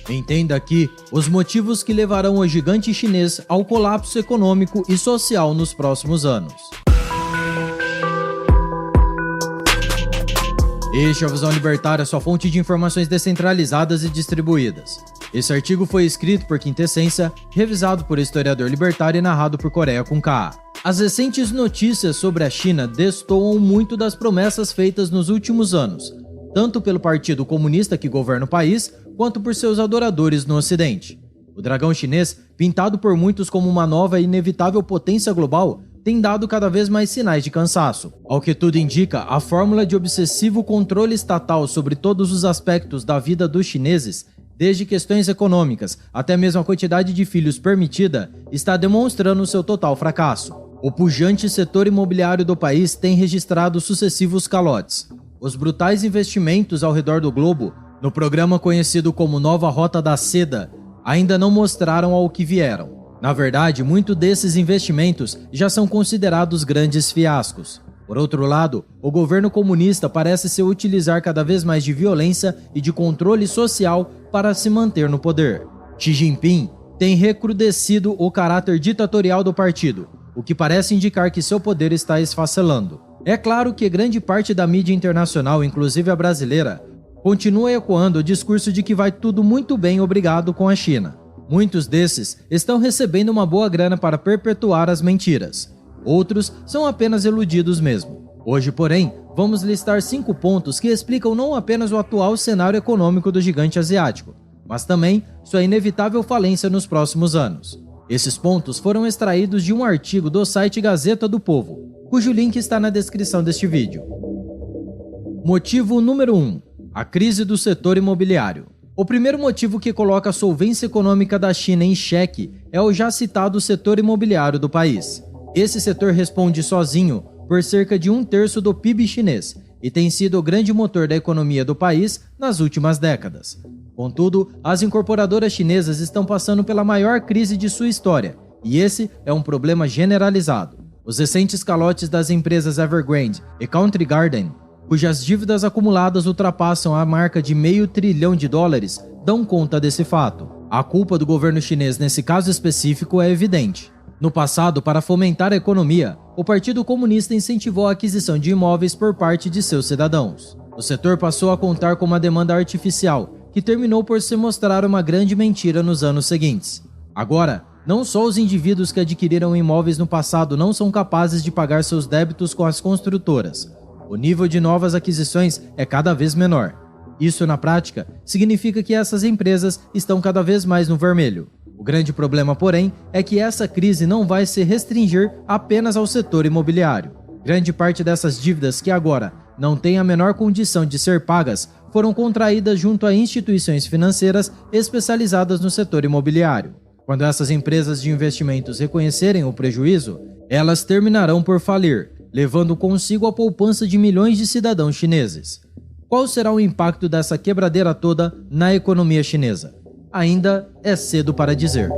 Entenda aqui os motivos que levarão o gigante chinês ao colapso econômico e social nos próximos anos. Este é a Visão Libertária, sua fonte de informações descentralizadas e distribuídas. Esse artigo foi escrito por Quintessência, revisado por historiador libertário e narrado por Coreia com K. As recentes notícias sobre a China destoam muito das promessas feitas nos últimos anos, tanto pelo Partido Comunista que governa o país, quanto por seus adoradores no Ocidente. O dragão chinês, pintado por muitos como uma nova e inevitável potência global, tem dado cada vez mais sinais de cansaço. Ao que tudo indica, a fórmula de obsessivo controle estatal sobre todos os aspectos da vida dos chineses, desde questões econômicas até mesmo a quantidade de filhos permitida, está demonstrando seu total fracasso. O pujante setor imobiliário do país tem registrado sucessivos calotes. Os brutais investimentos ao redor do globo, no programa conhecido como Nova Rota da Seda, ainda não mostraram ao que vieram. Na verdade, muitos desses investimentos já são considerados grandes fiascos. Por outro lado, o governo comunista parece se utilizar cada vez mais de violência e de controle social para se manter no poder. Xi Jinping tem recrudescido o caráter ditatorial do partido, o que parece indicar que seu poder está esfacelando. É claro que grande parte da mídia internacional, inclusive a brasileira, continua ecoando o discurso de que vai tudo muito bem obrigado com a China. Muitos desses estão recebendo uma boa grana para perpetuar as mentiras. Outros são apenas iludidos mesmo. Hoje, porém, vamos listar 5 pontos que explicam não apenas o atual cenário econômico do gigante asiático, mas também sua inevitável falência nos próximos anos. Esses pontos foram extraídos de um artigo do site Gazeta do Povo, cujo link está na descrição deste vídeo. Motivo número 1. A crise do setor imobiliário. O primeiro motivo que coloca a solvência econômica da China em xeque é o já citado setor imobiliário do país. Esse setor responde sozinho por cerca de 1/3 do PIB chinês e tem sido o grande motor da economia do país nas últimas décadas. Contudo, as incorporadoras chinesas estão passando pela maior crise de sua história, e esse é um problema generalizado. Os recentes calotes das empresas Evergrande e Country Garden, cujas dívidas acumuladas ultrapassam a marca de $500 bilhão, dão conta desse fato. A culpa do governo chinês nesse caso específico é evidente. No passado, para fomentar a economia, o Partido Comunista incentivou a aquisição de imóveis por parte de seus cidadãos. O setor passou a contar com uma demanda artificial, que terminou por se mostrar uma grande mentira nos anos seguintes. Agora, não só os indivíduos que adquiriram imóveis no passado não são capazes de pagar seus débitos com as construtoras, o nível de novas aquisições é cada vez menor. Isso, na prática, significa que essas empresas estão cada vez mais no vermelho. O grande problema, porém, é que essa crise não vai se restringir apenas ao setor imobiliário. Grande parte dessas dívidas que agora não têm a menor condição de ser pagas foram contraídas junto a instituições financeiras especializadas no setor imobiliário. Quando essas empresas de investimentos reconhecerem o prejuízo, elas terminarão por falir, levando consigo a poupança de milhões de cidadãos chineses. Qual será o impacto dessa quebradeira toda na economia chinesa? Ainda é cedo para dizer.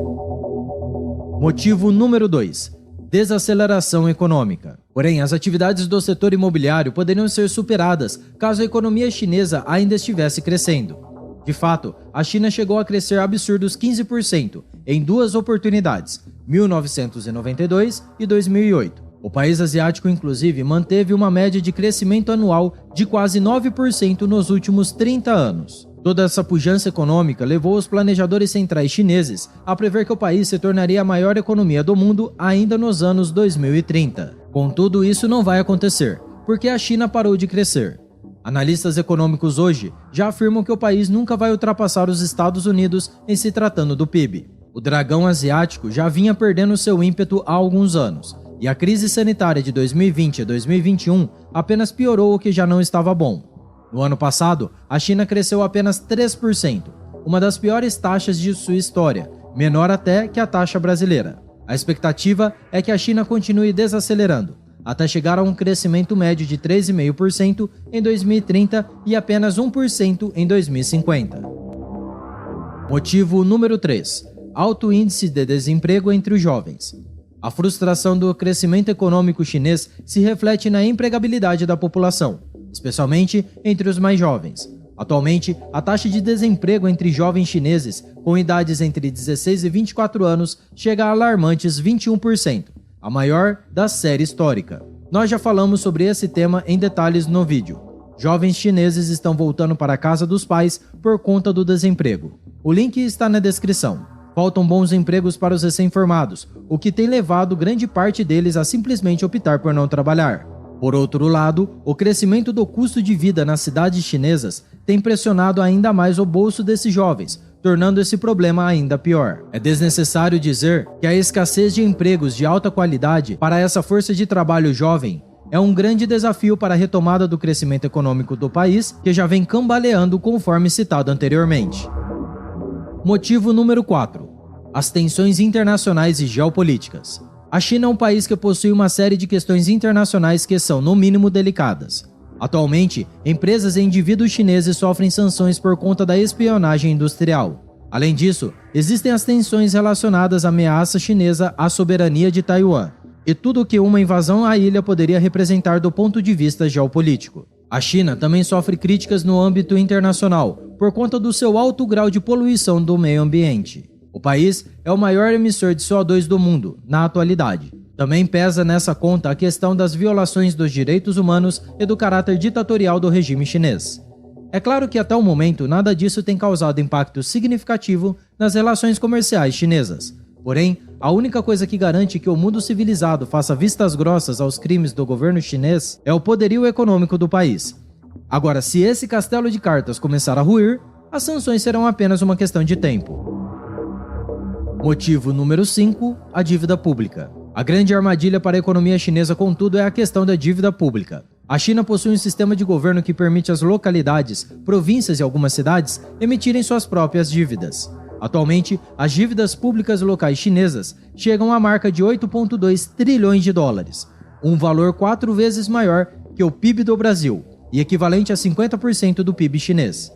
Motivo número 2. Desaceleração econômica. Porém, as atividades do setor imobiliário poderiam ser superadas caso a economia chinesa ainda estivesse crescendo. De fato, a China chegou a crescer absurdos 15% em 2 oportunidades, 1992 e 2008. O país asiático, inclusive, manteve uma média de crescimento anual de quase 9% nos últimos 30 anos. Toda essa pujança econômica levou os planejadores centrais chineses a prever que o país se tornaria a maior economia do mundo ainda nos anos 2030. Contudo, isso não vai acontecer, porque a China parou de crescer. Analistas econômicos hoje já afirmam que o país nunca vai ultrapassar os Estados Unidos em se tratando do PIB. O dragão asiático já vinha perdendo seu ímpeto há alguns anos, e a crise sanitária de 2020 a 2021 apenas piorou o que já não estava bom. No ano passado, a China cresceu apenas 3%, uma das piores taxas de sua história, menor até que a taxa brasileira. A expectativa é que a China continue desacelerando, até chegar a um crescimento médio de 3,5% em 2030 e apenas 1% em 2050. Motivo número 3. Alto índice de desemprego entre os jovens. A frustração do crescimento econômico chinês se reflete na empregabilidade da população, especialmente entre os mais jovens. Atualmente, a taxa de desemprego entre jovens chineses com idades entre 16 e 24 anos chega a alarmantes 21%, a maior da série histórica. Nós já falamos sobre esse tema em detalhes no vídeo. Jovens chineses estão voltando para a casa dos pais por conta do desemprego. O link está na descrição. Faltam bons empregos para os recém-formados, o que tem levado grande parte deles a simplesmente optar por não trabalhar. Por outro lado, o crescimento do custo de vida nas cidades chinesas tem pressionado ainda mais o bolso desses jovens, tornando esse problema ainda pior. É desnecessário dizer que a escassez de empregos de alta qualidade para essa força de trabalho jovem é um grande desafio para a retomada do crescimento econômico do país, que já vem cambaleando conforme citado anteriormente. Motivo número 4. As tensões internacionais e geopolíticas. A China é um país que possui uma série de questões internacionais que são, no mínimo, delicadas. Atualmente, empresas e indivíduos chineses sofrem sanções por conta da espionagem industrial. Além disso, existem as tensões relacionadas à ameaça chinesa à soberania de Taiwan e tudo o que uma invasão à ilha poderia representar do ponto de vista geopolítico. A China também sofre críticas no âmbito internacional por conta do seu alto grau de poluição do meio ambiente. O país é o maior emissor de CO2 do mundo, na atualidade. Também pesa nessa conta a questão das violações dos direitos humanos e do caráter ditatorial do regime chinês. É claro que até o momento nada disso tem causado impacto significativo nas relações comerciais chinesas. Porém, a única coisa que garante que o mundo civilizado faça vistas grossas aos crimes do governo chinês é o poderio econômico do país. Agora, se esse castelo de cartas começar a ruir, as sanções serão apenas uma questão de tempo. Motivo número 5. A dívida pública. A grande armadilha para a economia chinesa, contudo, é a questão da dívida pública. A China possui um sistema de governo que permite às localidades, províncias e algumas cidades emitirem suas próprias dívidas. Atualmente, as dívidas públicas locais chinesas chegam à marca de 8,2 trilhões de dólares, um valor 4 vezes maior que o PIB do Brasil e equivalente a 50% do PIB chinês.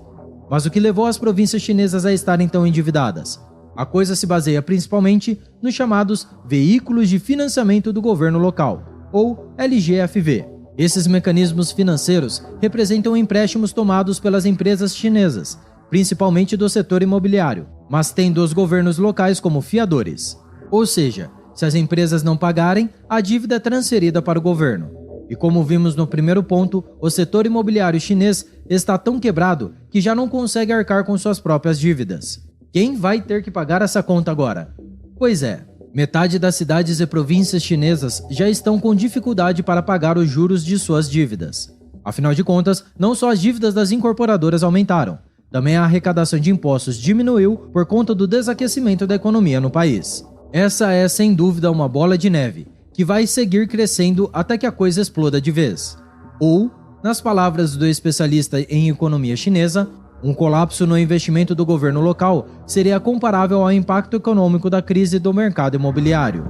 Mas o que levou as províncias chinesas a estarem tão endividadas? A coisa se baseia principalmente nos chamados Veículos de Financiamento do Governo Local, ou LGFV. Esses mecanismos financeiros representam empréstimos tomados pelas empresas chinesas, principalmente do setor imobiliário, mas têm dos governos locais como fiadores. Ou seja, se as empresas não pagarem, a dívida é transferida para o governo. E como vimos no primeiro ponto, o setor imobiliário chinês está tão quebrado que já não consegue arcar com suas próprias dívidas. Quem vai ter que pagar essa conta agora? Pois é, metade das cidades e províncias chinesas já estão com dificuldade para pagar os juros de suas dívidas. Afinal de contas, não só as dívidas das incorporadoras aumentaram, também a arrecadação de impostos diminuiu por conta do desaquecimento da economia no país. Essa é, sem dúvida, uma bola de neve, que vai seguir crescendo até que a coisa exploda de vez. Ou, nas palavras do especialista em economia chinesa, um colapso no investimento do governo local seria comparável ao impacto econômico da crise do mercado imobiliário.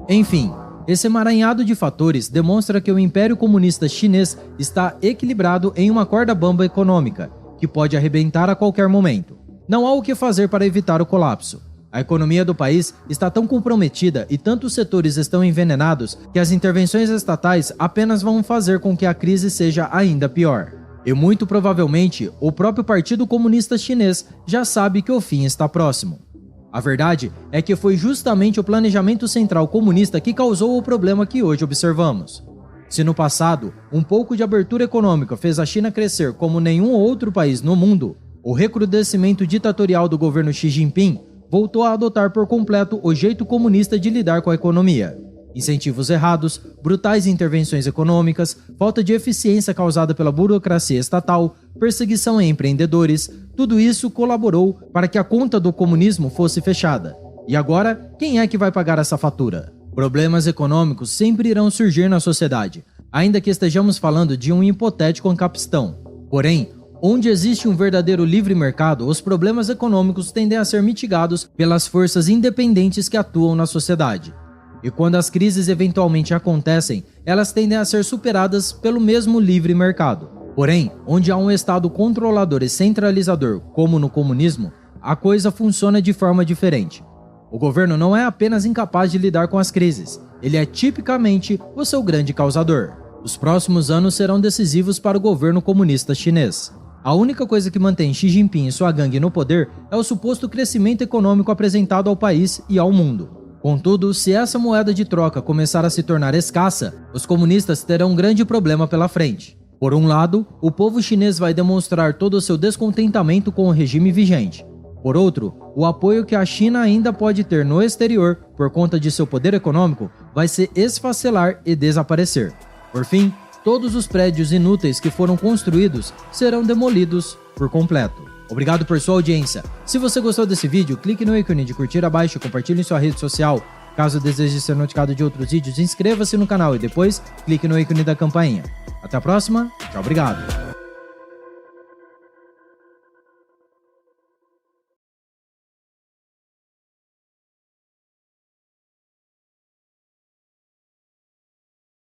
Enfim, esse emaranhado de fatores demonstra que o Império Comunista Chinês está equilibrado em uma corda bamba econômica, que pode arrebentar a qualquer momento. Não há o que fazer para evitar o colapso. A economia do país está tão comprometida e tantos setores estão envenenados que as intervenções estatais apenas vão fazer com que a crise seja ainda pior. E muito provavelmente, o próprio Partido Comunista Chinês já sabe que o fim está próximo. A verdade é que foi justamente o planejamento central comunista que causou o problema que hoje observamos. Se no passado, um pouco de abertura econômica fez a China crescer como nenhum outro país no mundo, o recrudescimento ditatorial do governo Xi Jinping voltou a adotar por completo o jeito comunista de lidar com a economia. Incentivos errados, brutais intervenções econômicas, falta de eficiência causada pela burocracia estatal, perseguição a empreendedores, tudo isso colaborou para que a conta do comunismo fosse fechada. E agora, quem é que vai pagar essa fatura? Problemas econômicos sempre irão surgir na sociedade, ainda que estejamos falando de um hipotético encapistão. Porém, onde existe um verdadeiro livre mercado, os problemas econômicos tendem a ser mitigados pelas forças independentes que atuam na sociedade. E quando as crises eventualmente acontecem, elas tendem a ser superadas pelo mesmo livre mercado. Porém, onde há um Estado controlador e centralizador, como no comunismo, a coisa funciona de forma diferente. O governo não é apenas incapaz de lidar com as crises, ele é tipicamente o seu grande causador. Os próximos anos serão decisivos para o governo comunista chinês. A única coisa que mantém Xi Jinping e sua gangue no poder é o suposto crescimento econômico apresentado ao país e ao mundo. Contudo, se essa moeda de troca começar a se tornar escassa, os comunistas terão um grande problema pela frente. Por um lado, o povo chinês vai demonstrar todo o seu descontentamento com o regime vigente. Por outro, o apoio que a China ainda pode ter no exterior por conta de seu poder econômico vai se esfacelar e desaparecer. Por fim, todos os prédios inúteis que foram construídos serão demolidos por completo. Obrigado por sua audiência. Se você gostou desse vídeo, clique no ícone de curtir abaixo e compartilhe em sua rede social. Caso deseje ser notificado de outros vídeos, inscreva-se no canal e depois clique no ícone da campainha. Até a próxima, tchau, obrigado.